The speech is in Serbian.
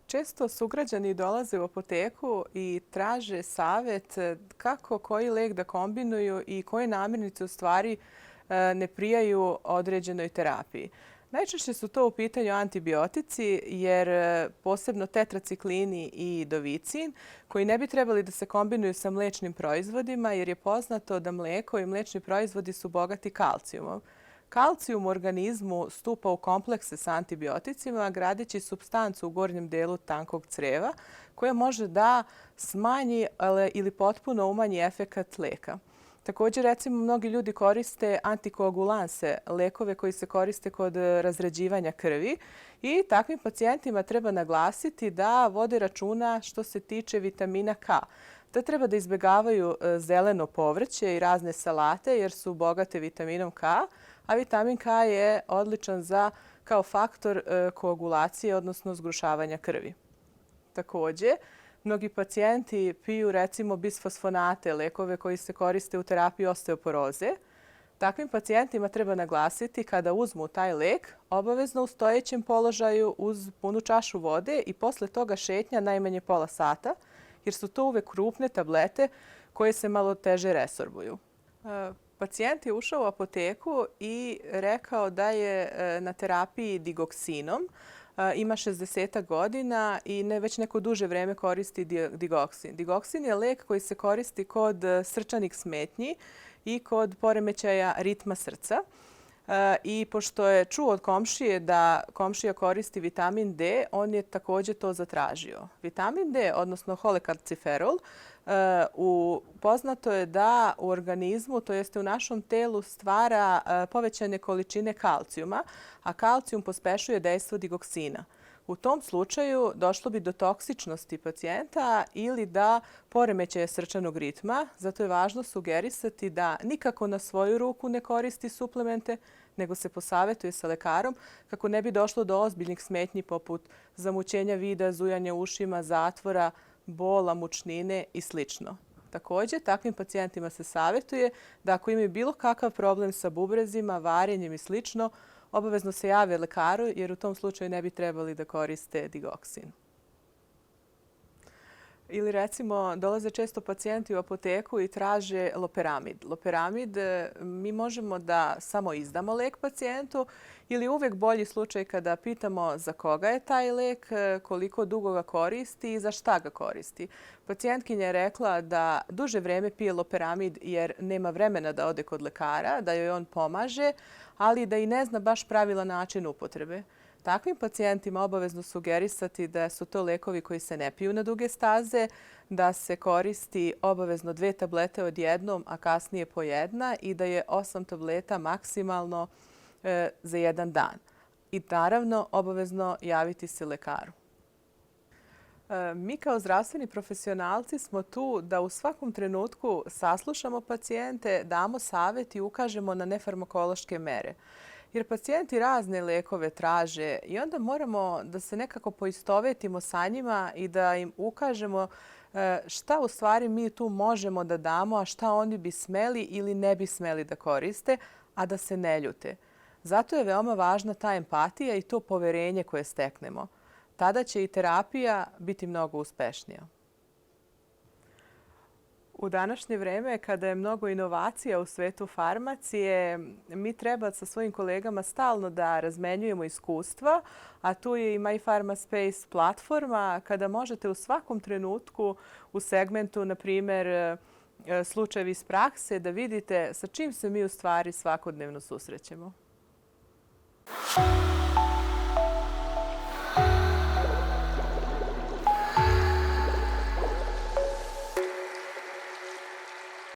Često sugrađani dolaze u apoteku i traže savjet kako koji lek da kombinuju i koje namirnice u stvari ne prijaju određenoj terapiji. Najčešće su to u pitanju antibiotici, jer posebno tetraciklini i dovicin, koji ne bi trebali da se kombinuju sa mlečnim proizvodima, jer je poznato da mleko i mlečni proizvodi su bogati kalcijumom. Kalcijum u organizmu stupa u komplekse sa antibioticima, gradeći supstancu u gornjem delu tankog creva, koja može da smanji ili potpuno umanji efekat leka. Također, recimo, mnogi ljudi koriste antikoagulanse, lekove koji se koriste kod razređivanja krvi, i takvim pacijentima treba naglasiti da vode računa što se tiče vitamina K. Da treba da izbjegavaju zeleno povrće i razne salate jer su bogate vitaminom K, a vitamin K je odličan kao faktor koagulacije, odnosno zgrušavanja krvi. Također, mnogi pacijenti piju recimo bisfosfonate, lekove koji se koriste u terapiji osteoporoze. Takvim pacijentima treba naglasiti kada uzmu taj lek, obavezno u stojećem položaju uz punu čašu vode i posle toga šetnja najmanje pola sata, jer su to uvek krupne tablete koje se malo teže resorbuju. Pacijent je ušao u apoteku i rekao da je na terapiji digoksinom. Ima 60 godina i već neko duže vreme koristi digoksin. Digoksin je lek koji se koristi kod srčanih smetnji i kod poremećaja ritma srca. I pošto je čuo od komšije da komšija koristi vitamin D, on je također to zatražio. Vitamin D, odnosno holekalciferol, poznato je da u organizmu, to jeste u našem telu, stvara povećane količine kalcijuma, a kalcijum pospešuje dejstvo digoksina. U tom slučaju došlo bi do toksičnosti pacijenta ili da poremećaja srčanog ritma. Zato je važno sugerisati da nikako na svoju ruku ne koristi suplemente, nego se posavetuje sa lekarom kako ne bi došlo do ozbiljnih smetnji poput zamućenja vida, zujanja ušima, zatvora, bola, mučnine i sl. Također, takvim pacijentima se savjetuje da ako imaju bilo kakav problem sa bubrezima, varenjem i sl., obavezno se jave lekaru, jer u tom slučaju ne bi trebali da koriste digoksin. Ili recimo, dolaze često pacijenti u apoteku i traže loperamid. Loperamid mi možemo da samo izdamo lek pacijentu ili uvek bolji slučaj kada pitamo za koga je taj lek, koliko dugo ga koristi i za šta ga koristi. Pacijentkinja je rekla da duže vreme pije loperamid jer nema vremena da ode kod lekara, da joj on pomaže, ali da i ne zna baš pravilan način upotrebe. Takvim pacijentima obavezno sugerisati da su to lekovi koji se ne piju na duge staze, da se koristi obavezno 2 tablete odjednom, a kasnije po jedna, i da je 8 tableta maksimalno za jedan dan. I naravno, obavezno javiti se lekaru. Mi kao zdravstveni profesionalci smo tu da u svakom trenutku saslušamo pacijente, damo savjet i ukažemo na nefarmakološke mere. Jer pacijenti razne lekove traže i onda moramo da se nekako poistovetimo sa njima i da im ukažemo šta u stvari mi tu možemo da damo, a šta oni bi smeli ili ne bi smeli da koriste, a da se ne ljute. Zato je veoma važna ta empatija i to poverenje koje steknemo. Tada će i terapija biti mnogo uspešnija. U današnje vreme, kada je mnogo inovacija u svetu farmacije, mi treba sa svojim kolegama stalno da razmenjujemo iskustva, a tu je i MyPharmaSpace platforma kada možete u svakom trenutku u segmentu, na primjer, slučajevi iz prakse, da vidite sa čim se mi u stvari svakodnevno susrećemo.